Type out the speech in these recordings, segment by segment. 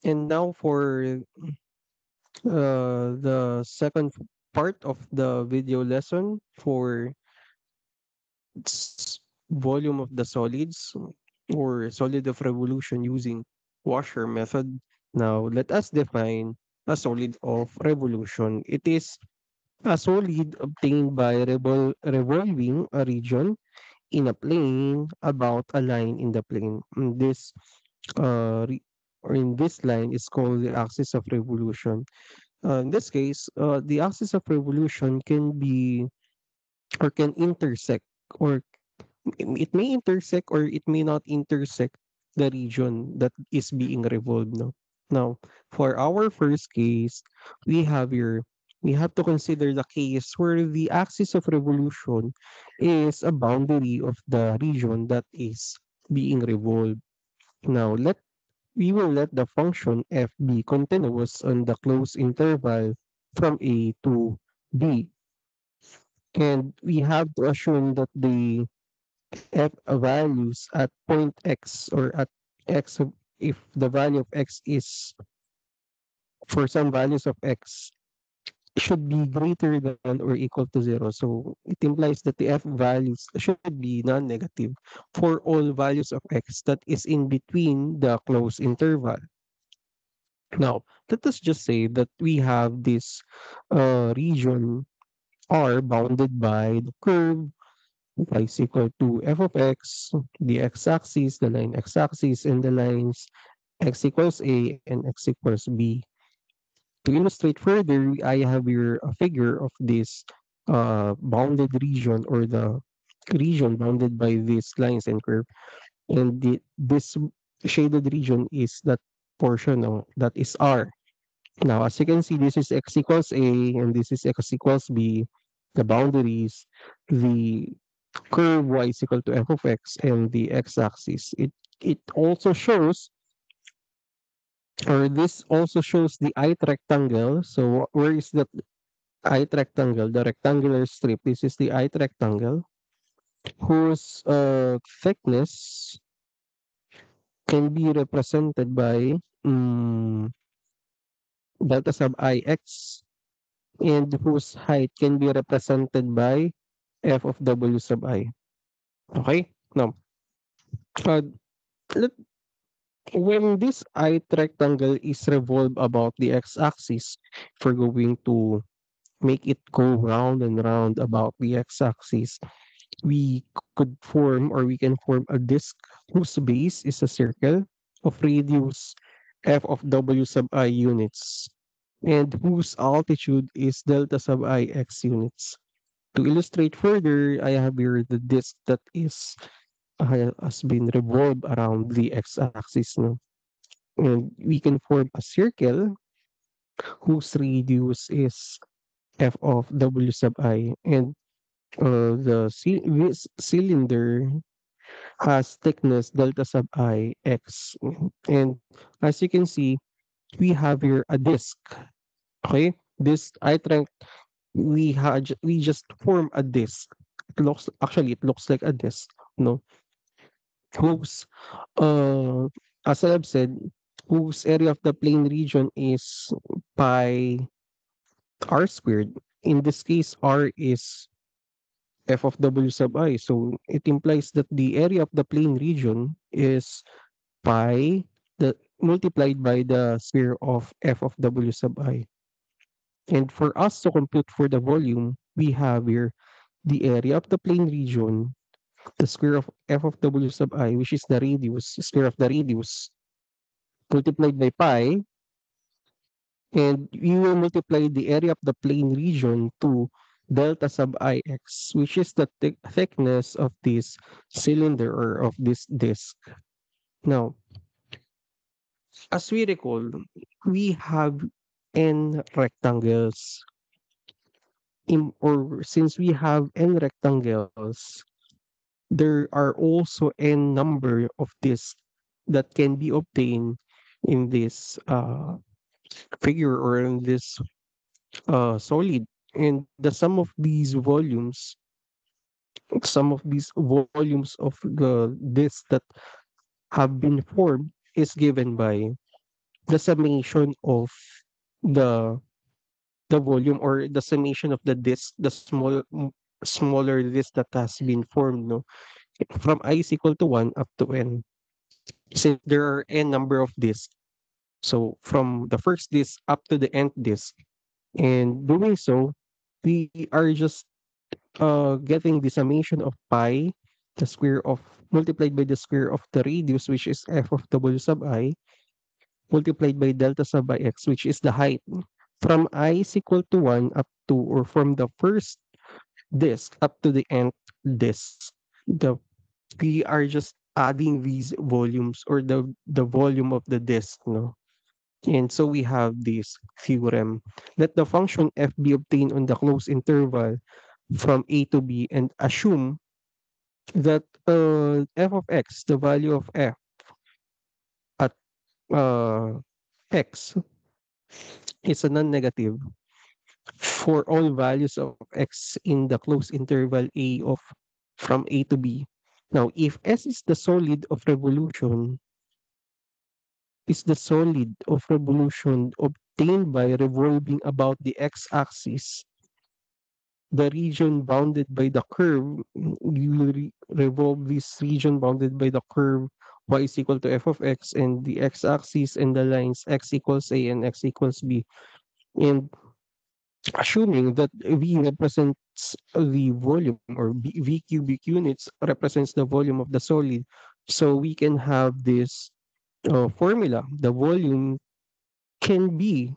And now for the second part of the video lesson for volume of the solids or solid of revolution using washer method. Now, let us define a solid of revolution. It is a solid obtained by revolving a region in a plane about a line in the plane. This or in this line is called the axis of revolution. In this case, the axis of revolution can be or can intersect or it may intersect or it may not intersect the region that is being revolved. No? Now, for our first case, we have here, we have to consider the case where the axis of revolution is a boundary of the region that is being revolved. Now, we will let the function f be continuous on the closed interval from a to b. And we have to assume that the f values at point x or at x if the value of x is for some values of x should be greater than or equal to zero. So it implies that the f values should be non-negative for all values of x that is in between the closed interval. Now, let us just say that we have this region R bounded by the curve y is equal to f of x, the x-axis, the line x-axis, and the lines x equals a and x equals b. To illustrate further, I have here a figure of this bounded region or the region bounded by these lines and curve. And this shaded region is that portion that is R. Now, as you can see, this is x equals a and this is x equals b. The boundaries, the curve y is equal to f of x and the x-axis. It also shows, or this also shows the ith rectangle. So where is that ith rectangle? The rectangular strip. This is the ith rectangle whose thickness can be represented by um, delta sub ix and whose height can be represented by f of w sub I. Okay? Now, uh, let when this ith rectangle is revolved about the x-axis, if we're going to make it go round and round about the x-axis, we could form or we can form a disk whose base is a circle of radius f of w sub I units and whose altitude is delta sub I x units. To illustrate further, I have here the disk that is has been revolved around the x-axis. No? And we can form a circle whose radius is f of w sub I and this cylinder has thickness delta sub I x. And as you can see, we have here a disk. Okay, this I think we just form a disk. It looks like a disk. No, whose uh as I've said, whose area of the plane region is pi r squared. In this case, r is f of w sub I. So it implies that the area of the plane region is pi the multiplied by the square of f of w sub I. And for us to compute for the volume, we have here the area of the plane region, the square of f of w sub I, which is the radius, square of the radius, multiplied by pi, and you will multiply the area of the plane region to delta sub ix, which is the thickness of this cylinder or of this disk. Now, as we recall, we have n rectangles. Or since we have n rectangles, there are also n number of disks that can be obtained in this figure or in this solid. And the sum of these volumes, some of these volumes of the disks that have been formed is given by the summation of the the volume, or the summation of the disk, the smaller disk that has been formed, no, from I is equal to 1 up to n. Since there are n number of disks, so from the first disk up to the nth disk, and doing so, we are just getting the summation of pi, the square of, multiplied by the square of the radius, which is f of w sub I, multiplied by delta sub I x, which is the height. From I is equal to 1 up to, or from the first disk up to the nth disk, the we are just adding these volumes, or the volume of the disk, no? And so we have this theorem. Let the function f be obtained on the closed interval from a to b, and assume that f of x, the value of f at uh, x, is a non-negative for all values of x in the closed interval a of from a to b. Now, if s is the solid of revolution obtained by revolving about the x-axis, the region bounded by the curve, you will revolve this region bounded by the curve y is equal to f of x, and the x-axis and the lines x equals a and x equals b. And assuming that v represents the volume, or v cubic units represents the volume of the solid, so we can have this formula. The volume can be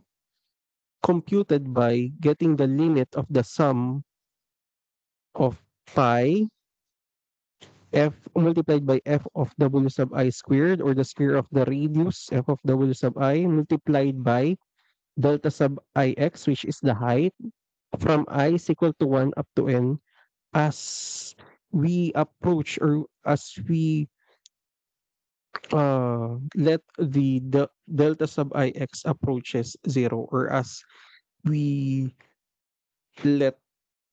computed by getting the limit of the sum of pi f multiplied by f of w sub I squared, or the square of the radius f of w sub I, multiplied by delta sub ix, which is the height, from I is equal to 1 up to n, as we approach, or as we let the delta sub ix approaches 0, or as we let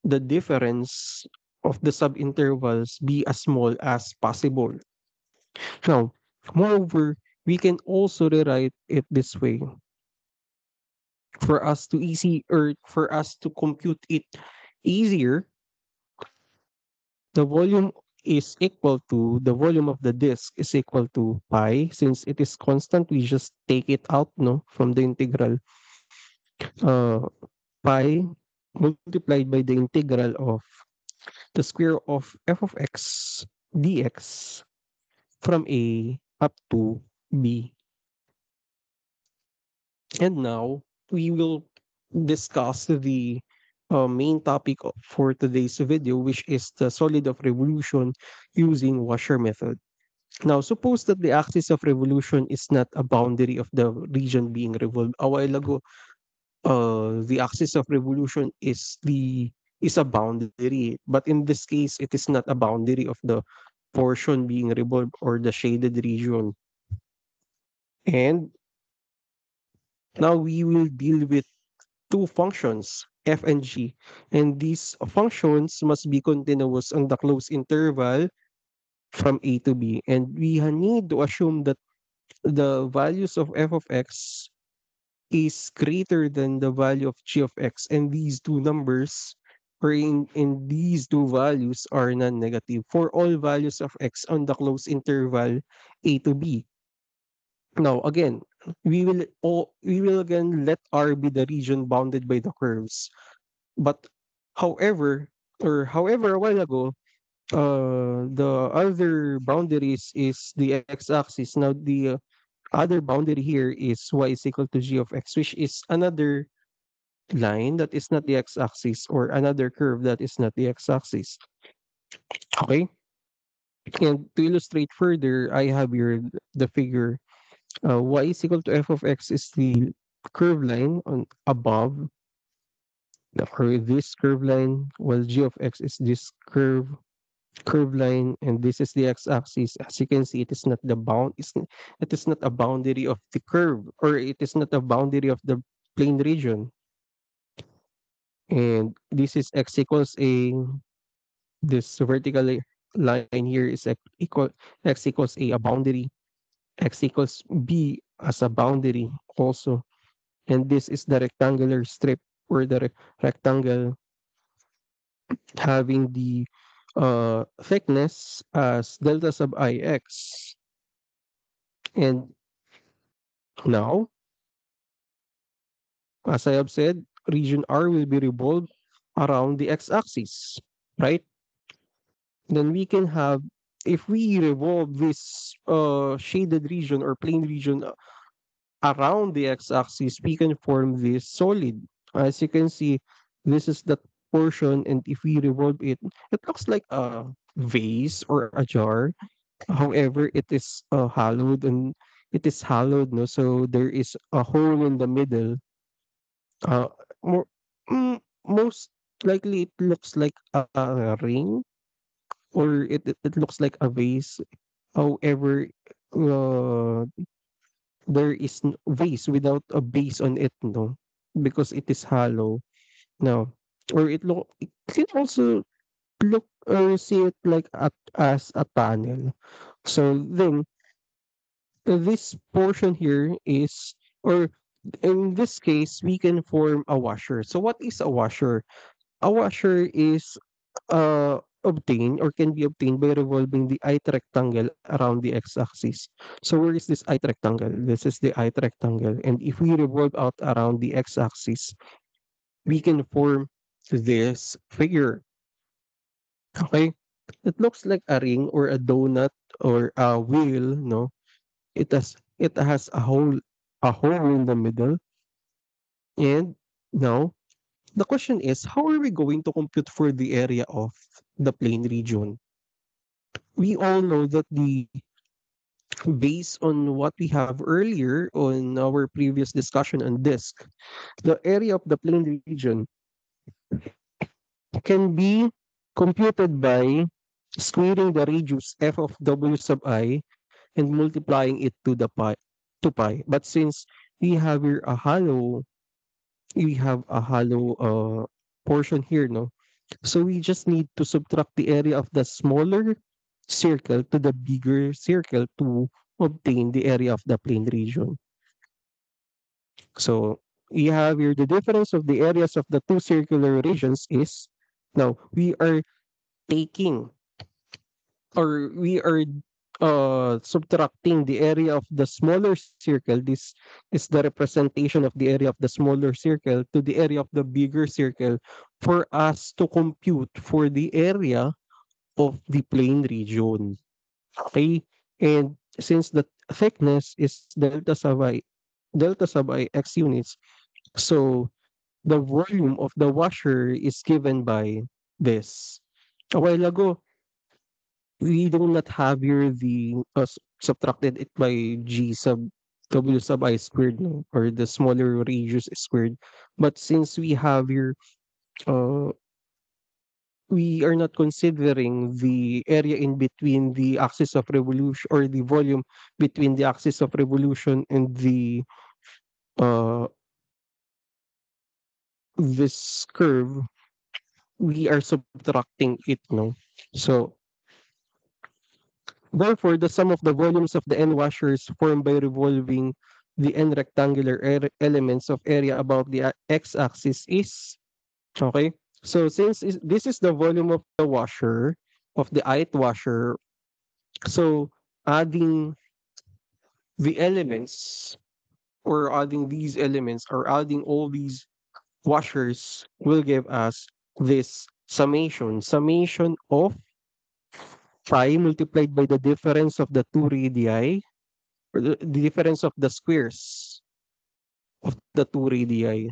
the difference of the subintervals be as small as possible. Now, moreover, we can also rewrite it this way for us to easy, or for us to compute it easier. The volume is equal to, the volume of the disk is equal to pi. Since it is constant, we just take it out, no, from the integral. Uh, Pi multiplied by the integral of the square of f of x dx from a up to b. And now we will discuss the main topic for today's video, which is the solid of revolution using washer method. Now, suppose that the axis of revolution is not a boundary of the region being revolved. A while ago, the axis of revolution is a boundary, but in this case, it is not a boundary of the portion being revolved, or the shaded region. And now we will deal with two functions, f and g. And these functions must be continuous on the closed interval from a to b. And we need to assume that the values of f of x is greater than the value of g of x. And these two numbers, or in these two values, are non-negative for all values of x on the closed interval a to b. Now, again, we will again let R be the region bounded by the curves. But however, a while ago, the other boundaries is the x-axis. Now the other boundary here is y is equal to g of x, which is another line that is not the x-axis, or another curve that is not the x-axis. Okay? And to illustrate further, I have here the figure. Y is equal to f of x is the curve line on above, or this curve line, while g of x is this curve line, and this is the x-axis. As you can see, it is not the it is not a boundary of the curve, or it is not a boundary of the plane region. And this is x equals a, this vertical line here is x equals a boundary. X equals b as a boundary also. And this is the rectangular strip or the rectangle having the thickness as delta sub ix. And now, as I have said, region R will be revolved around the x-axis, right? Then we can have, if we revolve this shaded region or plane region around the x-axis, we can form this solid. As you can see, this is the portion, and if we revolve it, it looks like a vase or a jar. However, it is hollowed and it is hollowed, no? So there is a hole in the middle. Uh, more, most likely, it looks like a ring, or it looks like a vase. However, uh, there is vase without a base on it, no, because it is hollow now. Or it can also look or see it like as a panel. So then this portion here is, or in this case, we can form a washer. So what is a washer? A washer is obtained or can be obtained by revolving the ith rectangle around the x-axis. So where is this ith rectangle? This is the ith rectangle. And if we revolve out around the x-axis, we can form this figure. Okay? It looks like a ring or a donut or a wheel, no? It has a hole in the middle. And now the question is, how are we going to compute for the area of the plane region? We all know that based on what we have earlier on our previous discussion on disk, the area of the plane region can be computed by squaring the radius f of w sub I and multiplying it to pi. But since we have here we have a hollow portion here, no? So we just need to subtract the area of the smaller circle to the bigger circle to obtain the area of the plane region. So we have here the difference of the areas of the two circular regions is, now we are taking, or we are subtracting the area of the smaller circle. This is the representation of the area of the smaller circle to the area of the bigger circle for us to compute for the area of the plane region. Okay? And since the thickness is delta sub I x units, so the volume of the washer is given by this. A while ago, we do not have here the subtracted it by g sub w sub I squared, no? Or the smaller radius squared. But since we have here, uh, we are not considering the area in between the axis of revolution, or the volume between the axis of revolution and the uh this curve, we are subtracting it, no? So therefore, the sum of the volumes of the n washers formed by revolving the n rectangular elements of area about the x-axis is, okay? So since this is the volume of the washer, of the ith washer, so adding the elements, or adding these elements, or adding all these washers will give us this summation of pi multiplied by the difference of the two radii, or the difference of the squares of the two radii.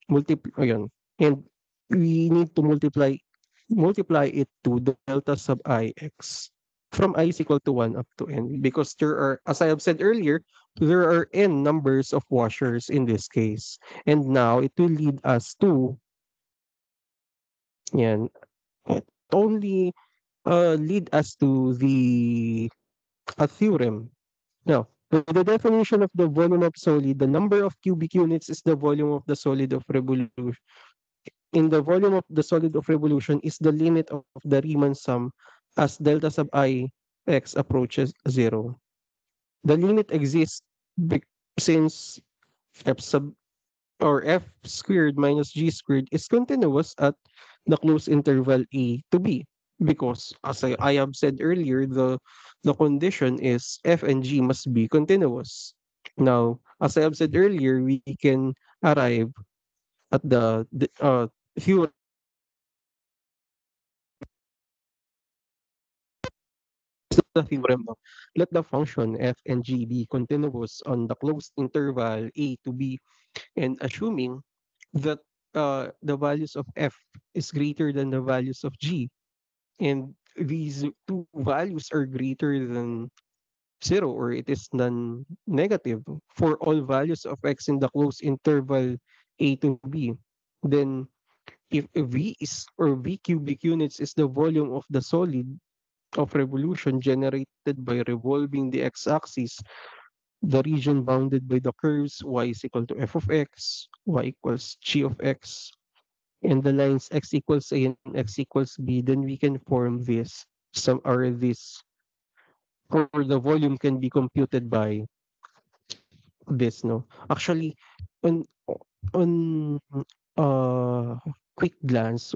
Ayun. And we need to multiply it to delta sub ix from I is equal to 1 up to n, because there are, as I have said earlier, there are n numbers of washers in this case. And now it will lead us to, yan, it only lead us to the a theorem. Now, the definition of the volume of solid, the number of cubic units is the volume of the solid of revolution. In the volume of the solid of revolution is the limit of the Riemann sum as delta sub I x approaches zero. The limit exists since f sub or f squared minus g squared is continuous at the closed interval a to b, because as I have said earlier, the condition is f and g must be continuous. Now, as I have said earlier, we can arrive at the theorem the theorem of let the function f and g be continuous on the closed interval a to b, and assuming that the values of f is greater than the values of g, and these two values are greater than zero, or it is non-negative for all values of x in the closed interval a to b, then if v is or v cubic units is the volume of the solid of revolution generated by revolving the x-axis, the region bounded by the curves y is equal to f of x, y equals g of x, and the lines x equals a and x equals b, then we can form this some or this, or the volume can be computed by this. No, actually, on on uh quick glance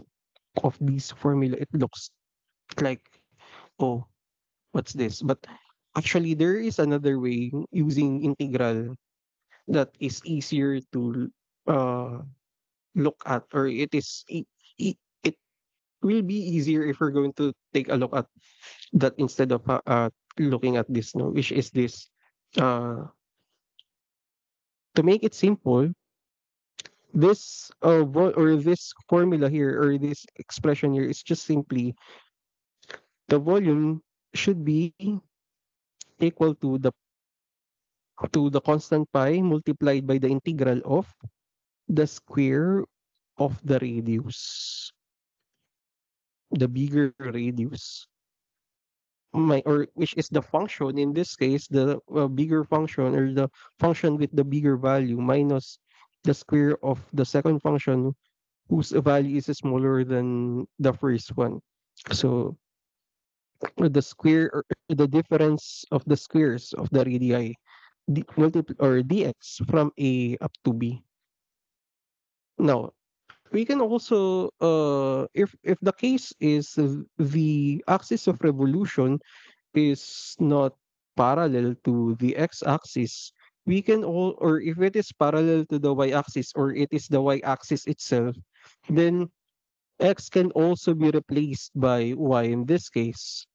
of this formula, it looks like, oh, what's this? But actually, there is another way using integral that is easier to uh look at, or it will be easier if we're going to take a look at that instead of looking at this, no, which is this. To make it simple, this or this formula here, or this expression here, is just simply the volume should be equal to the constant pi multiplied by the integral of the square of the radius, the bigger radius, my or which is the function in this case, the bigger function, or the function with the bigger value, minus the square of the second function whose value is smaller than the first one. So the square, or the difference of the squares of the radii, or dx from a up to b. Now, we can also if the case is the axis of revolution is not parallel to the x-axis, we can all, or if it is parallel to the y-axis, or it is the y-axis itself, then x can also be replaced by y in this case.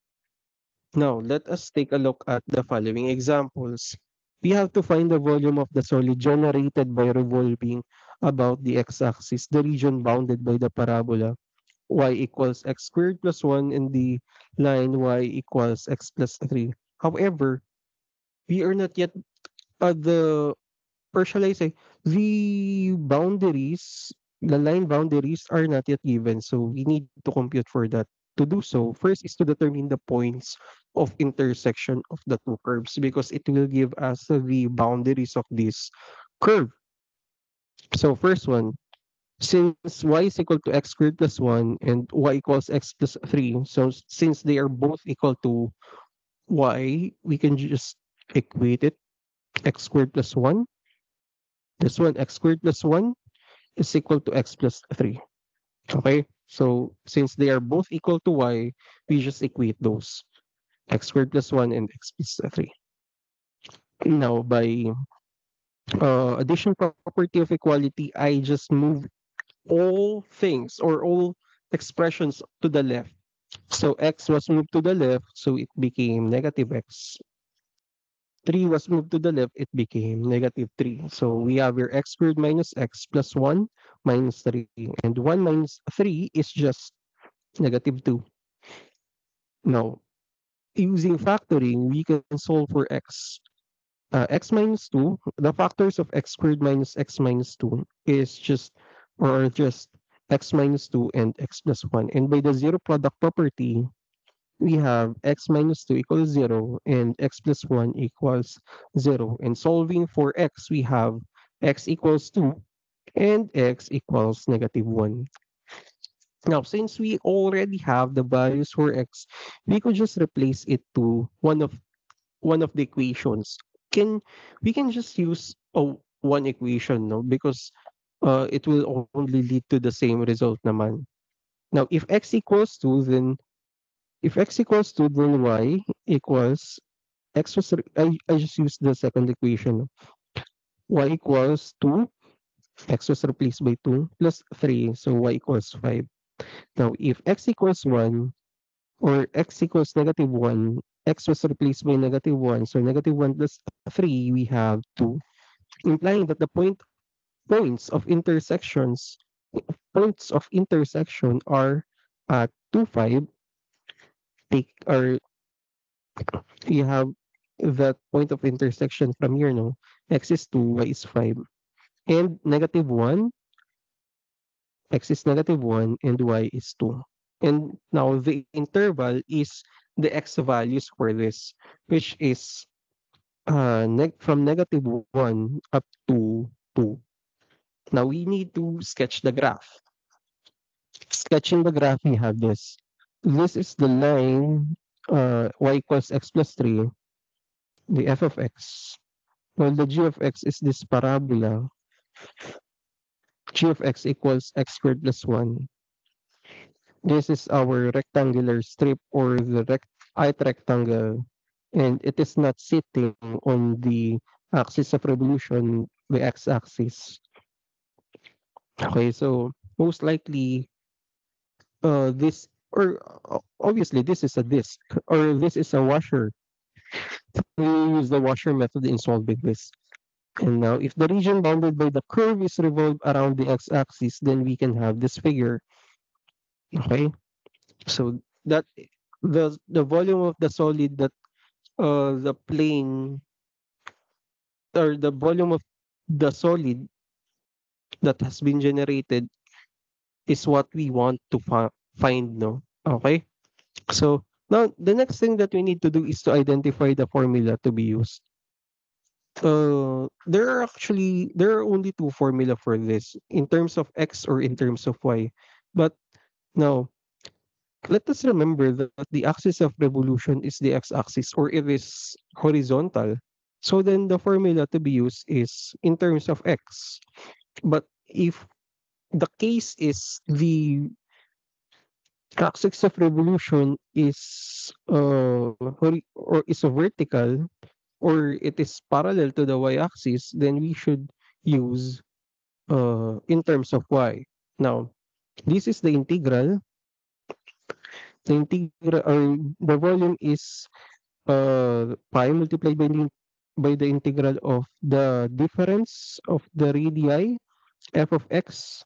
Now, let us take a look at the following examples. We have to find the volume of the solid generated by revolving about the x-axis, the region bounded by the parabola y equals x squared plus 1, and the line y equals x plus 3. However, we are not yet the, or shall I say, the boundaries, the line boundaries are not yet given. So we need to compute for that. To do so, first is to determine the points of intersection of the two curves, because it will give us the boundaries of this curve. So first one, since y is equal to x squared plus 1 and y equals x plus 3, so since they are both equal to y, we can just equate it. X squared plus 1, this one, x squared plus 1 is equal to x plus 3. Okay? So since they are both equal to y, we just equate those. X squared plus 1 and x plus 3. Now, by addition property of equality, I just move all things, or all expressions to the left. So x was moved to the left, so it became negative x. 3 was moved to the left, it became negative 3. So we have here x squared minus x plus 1 minus 3. And 1 minus 3 is just negative 2. Now, using factoring, we can solve for x. X minus 2, the factors of x squared minus x minus 2 is just x minus 2 and x plus 1. And by the zero product property, we have x minus 2 equals 0 and x plus 1 equals 0. And solving for x, we have x equals 2 and x equals negative 1. Now, since we already have the values for x, we could just replace it to one of the equations. can we can just use one equation, no, because it will only lead to the same result naman. Now if x equals 2, then y equals x was I just used the second equation. Y equals 2, x was replaced by 2 plus 3, so y equals 5. Now if x equals 1 or x equals negative 1, x was replaced by negative 1, so negative 1 plus 3, we have 2, implying that the points of intersections points of intersection are at 2, 5. Take or you have that point of intersection from here, no? X is 2, y is 5. And negative 1, x is negative 1, and y is 2. And now the interval is the x values for this, which is from negative 1 up to 2. Now we need to sketch the graph. Sketching the graph, we have this. This is the line y equals x plus 3, the f of x. Well, the g of x is this parabola. G of x equals x squared plus 1. This is our rectangular strip or the height rectangle, and it is not sitting on the axis of revolution, the x-axis. Okay, so most likely, this or obviously this is a disk or this is a washer. We use the washer method in solving this. And now, if the region bounded by the curve is revolved around the x-axis, then we can have this figure. Okay, so that the volume of the solid that the plane or the volume of the solid that has been generated is what we want to find, no? Okay, so now the next thing that we need to do is to identify the formula to be used. There are only two formula for this in terms of x or in terms of y. But now let us remember that the axis of revolution is the x-axis or it is horizontal. So then the formula to be used is in terms of x. But if the case is the axis of revolution is or is a vertical or it is parallel to the y-axis, then we should use in terms of y. Now, this is the integral. The integral or the volume is pi multiplied by the integral of the difference of the radii f of x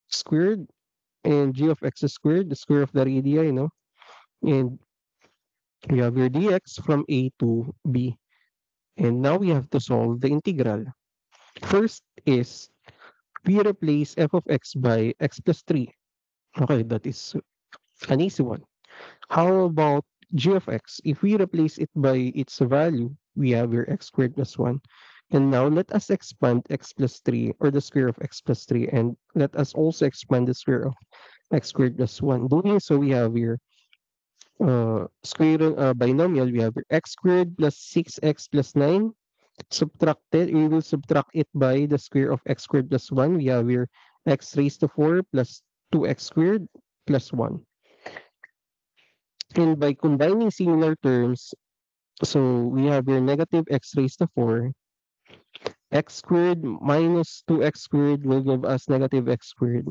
squared and g of x squared, the square of the radii, and we have your dx from a to b. And now we have to solve the integral. First is we replace f of x by x plus 3. Okay, that is an easy one. How about g of x? If we replace it by its value, we have your x squared plus 1. And now let us expand x plus 3 or the square of x plus 3 and let us also expand the square of x squared plus 1. Doing so, we have here square binomial, we have your x squared plus 6x plus 9 subtracted. We will subtract it by the square of x squared plus 1. We have here x raised to 4 plus 2x squared plus 1. And by combining similar terms, so we have here negative x raised to 4. X squared minus 2x squared will give us negative x squared.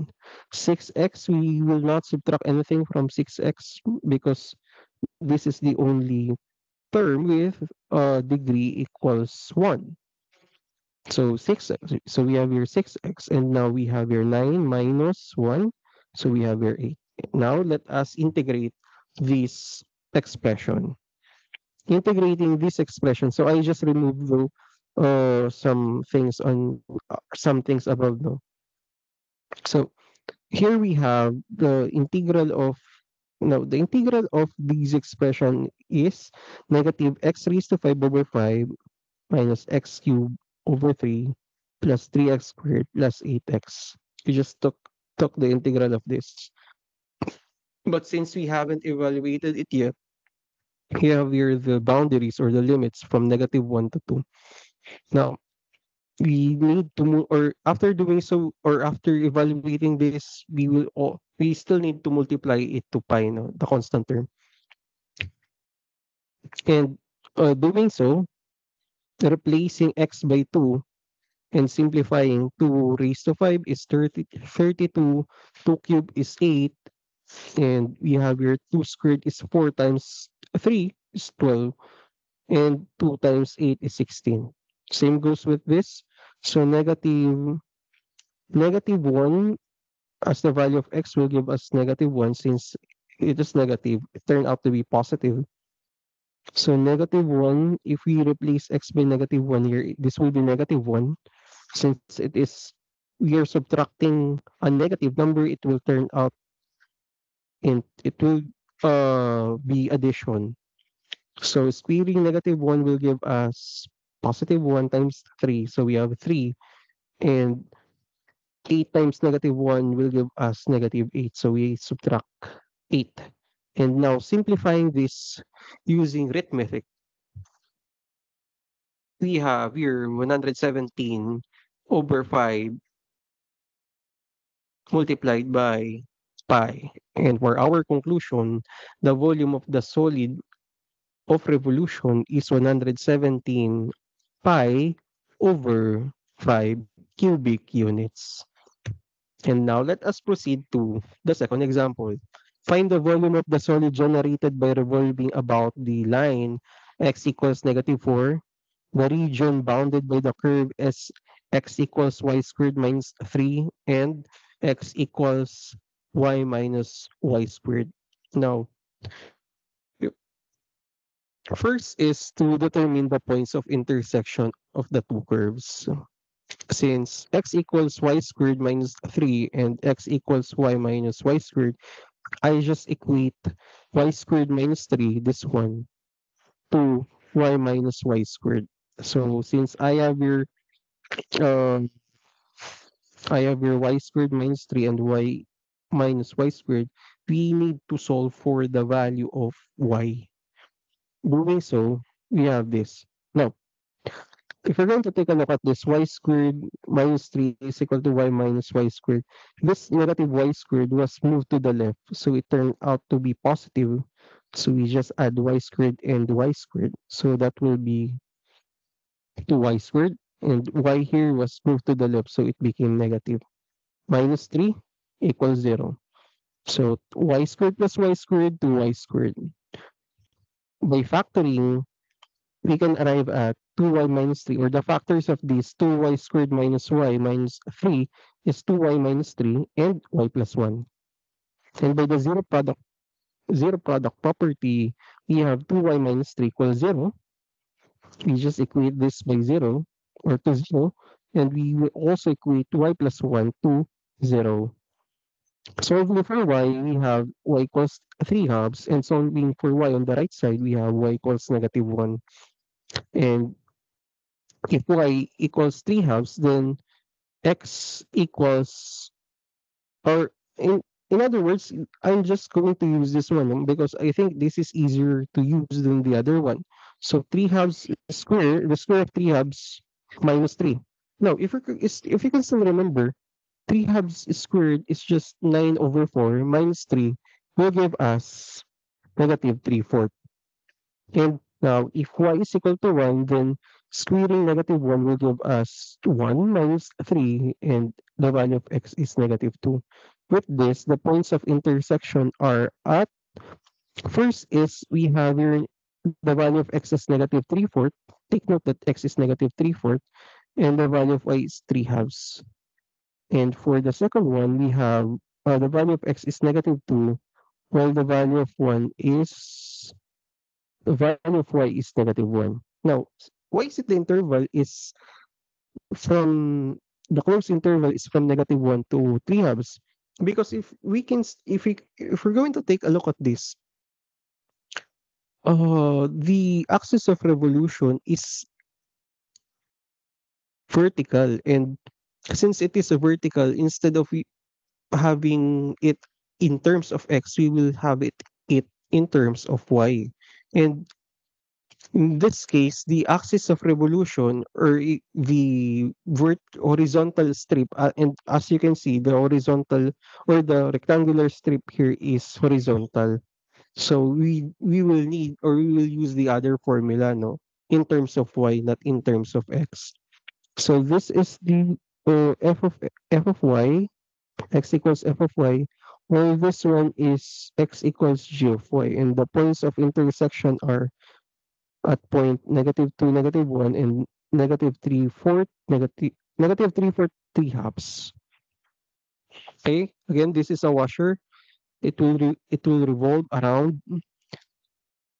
6x, we will not subtract anything from 6x because this is the only term with degree equals 1. So 6x. So we have here 6x. And now we have here 9 minus 1. So we have here 8. Now let us integrate this expression. Integrating this expression. So I just removed the some things above, no. So here we have the integral of this expression is negative x raised to 5 over 5 minus x cubed over 3 plus 3x squared plus 8x. We just took the integral of this. But since we haven't evaluated it yet, You have here the boundaries or the limits from -1 to 2. Now, we need to move, or after doing so, or after evaluating this, we still need to multiply it to pi, no, the constant term. And doing so, replacing x by 2 and simplifying 2 raised to 5 is 32, 2 cubed is 8, and we have here 2 squared is 4 times 3 is 12, and 2 times 8 is 16. Same goes with this. So negative 1 as the value of x will give us -1 since it is negative. It turned out to be positive. So -1, if we replace x by -1 here, this will be -1. Since it is, we are subtracting a negative number, it will turn out, and it will be addition. So squaring -1 will give us +1 times 3. So we have 3. And 8 times -1 will give us -8. So we subtract 8. And now simplifying this using arithmetic, we have here 117 over 5 multiplied by pi. And for our conclusion, the volume of the solid of revolution is 117 pi over 5 cubic units. And now let us proceed to the second example. Find the volume of the solid generated by revolving about the line x equals -4, the region bounded by the curve is x equals y squared minus 3, and x equals y minus y squared. Now, y- first is to determine the points of intersection of the two curves. Since x equals y squared minus 3 and x equals y minus y squared, I just equate y squared minus 3, this one, to y minus y squared. So since um I have here y squared minus 3 and y minus y squared, we need to solve for the value of y. Doing so, we have this. Now, if we're going to take a look at this, y squared minus 3 is equal to y minus y squared. This negative y squared was moved to the left, so it turned out to be positive. So we just add y squared and y squared. So that will be 2y squared. And y here was moved to the left, so it became negative. Minus 3 equals 0. So y squared plus y squared, 2y squared. By factoring, we can arrive at 2y minus 3, or the factors of this 2y squared minus y minus 3 is 2y minus 3 and y plus 1. And by the zero product property, we have 2y minus 3 equals 0. We just equate this by 0 or to 0, and we will also equate y plus 1 to 0. Solving for y, we have y equals 3 halves, and solving for y on the right side, we have y equals -1. And if y equals 3 halves, then x equals, or in other words, I'm just going to use this one because I think this is easier to use than the other one. So 3 halves square, the square of 3 halves minus 3. Now, if you can still remember, 3 halves squared is just 9 over 4 minus 3 will give us -3/4. And now, if y is equal to 1, then squaring -1 will give us 1 minus 3, and the value of x is -2. With this, the points of intersection are at, first is we have here the value of x is -3/4. Take note that x is -3/4, and the value of y is 3 halves. And for the second one, we have the value of x is -2, while the value of y is -1. Now, why is it the interval is from the closed interval is from -1 to 3 halves? Because if we're going to take a look at this, the axis of revolution is vertical, and since it is a vertical, instead of having it in terms of x, we will have it in terms of y. And in this case, the axis of revolution or the horizontal strip, and as you can see, the horizontal or the rectangular strip here is horizontal. So we will need or we will use the other formula, no, in terms of y, not in terms of x. So this is the f of y, x equals f of y, while this one is x equals g of y, and the points of intersection are at point -2, -1, and negative 3 fourth 3 halves. Okay, again, this is a washer. It will revolve around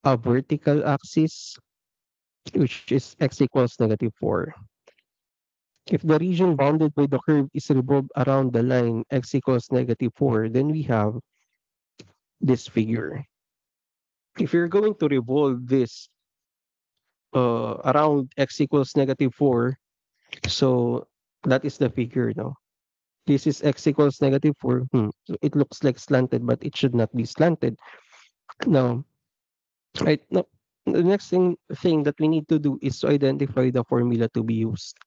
a vertical axis, which is x equals -4. If the region bounded by the curve is revolved around the line x equals -4, then we have this figure. If you're going to revolve this around x equals -4, so that is the figure now. This is x equals -4. So it looks like slanted, but it should not be slanted. Now, right now, the next thing that we need to do is to identify the formula to be used.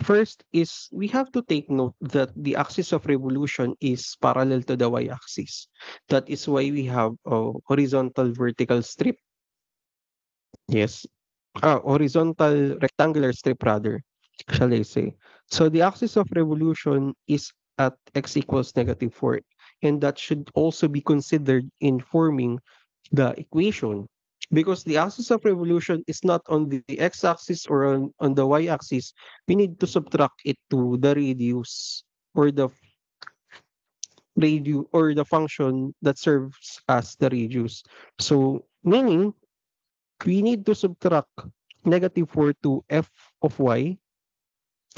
First is we have to take note that the axis of revolution is parallel to the y-axis. That is why we have a horizontal vertical strip. Yes. Horizontal rectangular strip rather, shall I say. So the axis of revolution is at x equals -4, and that should also be considered in forming the equation, because the axis of revolution is not on the x-axis or on the y-axis. We need to subtract it to the radius or the function that serves as the radius. So meaning we need to subtract -4 to f of y,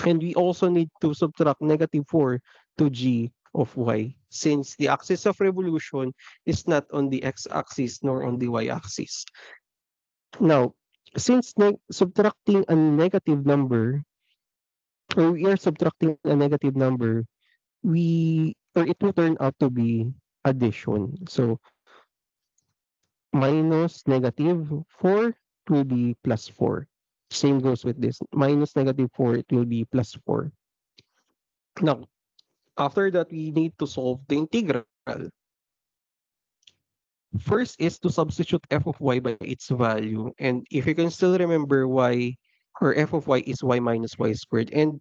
and we also need to subtract -4 to g of y, since the axis of revolution is not on the x-axis nor on the y-axis. Now, since subtracting a negative number, or we are subtracting a negative number, it will turn out to be addition. So minus -4 will be +4. Same goes with this. Minus -4, it will be +4. Now, after that, we need to solve the integral. First is to substitute f of y by its value. And if you can still remember y, or f of y is y minus y squared. And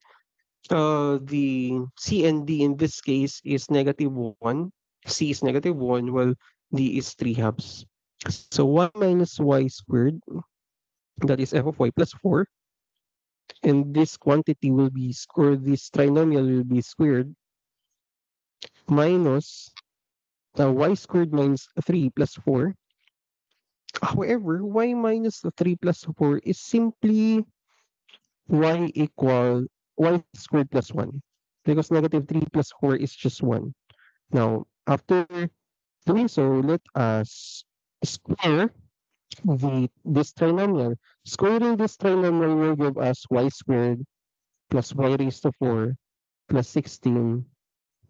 the c and d in this case is -1. C is -1, while d is 3 halves. So y minus y squared, that is f of y plus 4. And this quantity will be, or this trinomial will be squared minus y squared minus 3 plus 4. However, y minus 3 plus 4 is simply y equal y squared plus 1, because -3 plus 4 is just 1. Now, after doing so, let us square this trinomial. Squaring this trinomial will give us y squared plus y raised to 4 plus 16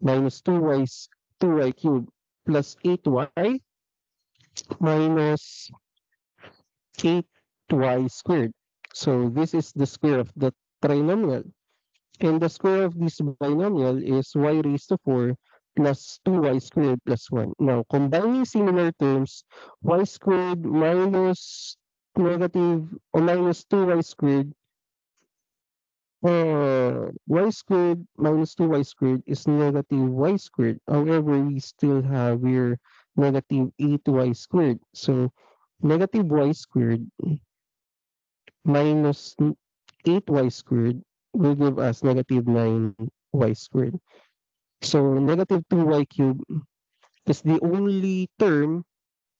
minus 2y cubed plus 8y minus 8y squared. So this is the square of the trinomial. And the square of this binomial is y raised to 4 plus 2y squared plus 1. Now, combining similar terms, y squared minus negative or minus 2y squared, y squared minus 2y squared is negative y squared. However, we still have here negative 8y squared. So, negative y squared minus 8y squared will give us negative 9y squared. So negative 2y cubed is the only term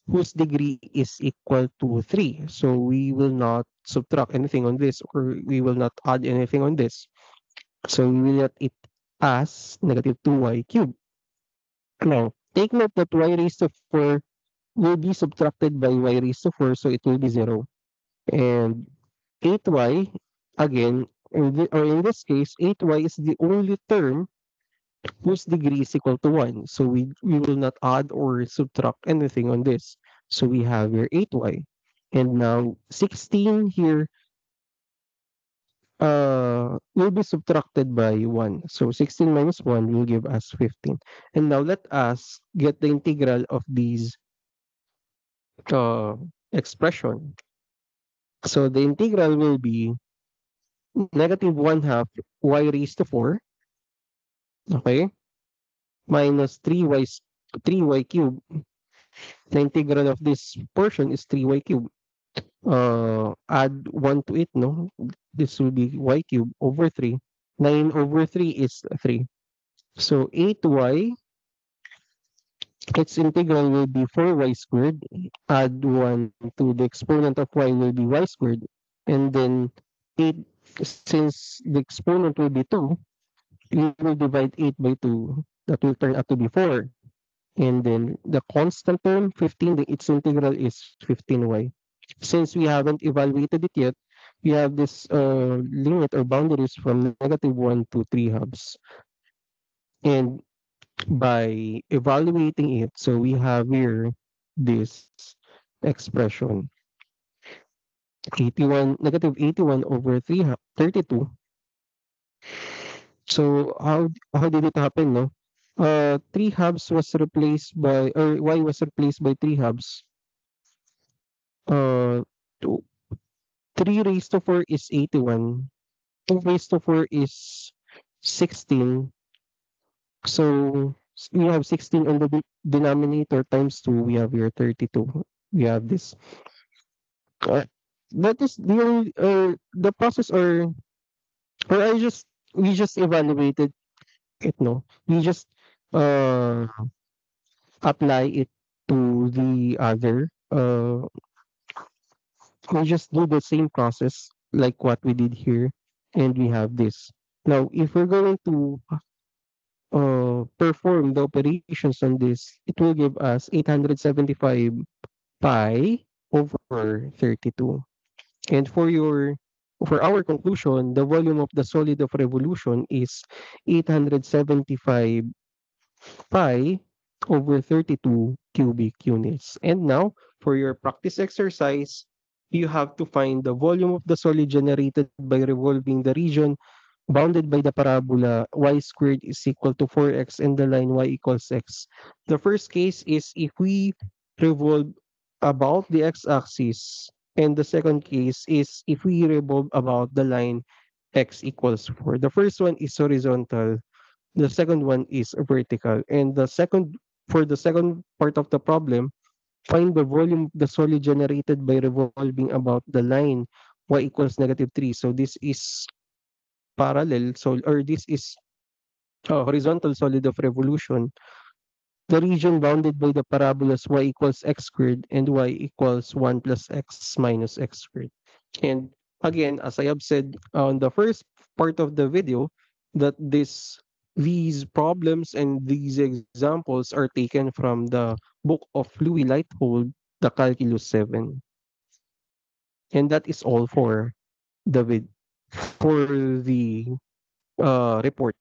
whose degree is equal to 3. So we will not subtract anything on this, or we will not add anything on this. So we will let it as negative 2y cubed. Now, take note that y raised to 4 will be subtracted by y raised to 4, so it will be 0. And 8y, again, in this case, 8y is the only term whose degree is equal to 1. So we will not add or subtract anything on this. So we have here 8y. And now 16 here will be subtracted by 1. So 16 minus 1 will give us 15. And now let us get the integral of these uh, expression. So the integral will be negative 1 half y raised to 4, okay, minus 3y cubed. The integral of this portion is 3y cubed. Add 1 to it, no? This will be y cubed over 3. 9 over 3 is 3. So 8y, its integral will be 4y squared. Add 1 to the exponent of y will be y squared. And then 8, since the exponent will be 2, we will divide 8 by 2. That will turn out to be 4. And then the constant term, 15, its integral is 15y. Since we haven't evaluated it yet, we have this limit or boundaries from negative 1 to 3 halves. And by evaluating it, so we have here this expression, 81, negative 81 over 32. So how did it happen, no? 3 halves was replaced by, or y was replaced by 3 halves. Uh, 3 raised to 4 is 81. 2 raised to 4 is 16. So we have 16 on the denominator times 2. We have here 32. We have this. Uh, that is the process, or we just evaluated it, no? We just uh apply it to the other. We just do the same process like what we did here, and we have this. Now, if we're going to perform the operations on this, it will give us 875 pi over 32. And for our conclusion, the volume of the solid of revolution is 875 pi over 32 cubic units. And now, for your practice exercise, you have to find the volume of the solid generated by revolving the region bounded by the parabola y squared is equal to 4x and the line y equals x. The first case is if we revolve about the x-axis, and the second case is if we revolve about the line x equals 4. The first one is horizontal, the second one is vertical. And for the second part of the problem, find the volume of the solid generated by revolving about the line y equals negative 3. So this is parallel, so or this is horizontal solid of revolution, the region bounded by the parabolas y equals x squared and y equals 1 plus x minus x squared. And again, as I have said on the first part of the video, that these problems and these examples are taken from the book of Louis Lighthold, the Calculus 7. And that is all for the for the report.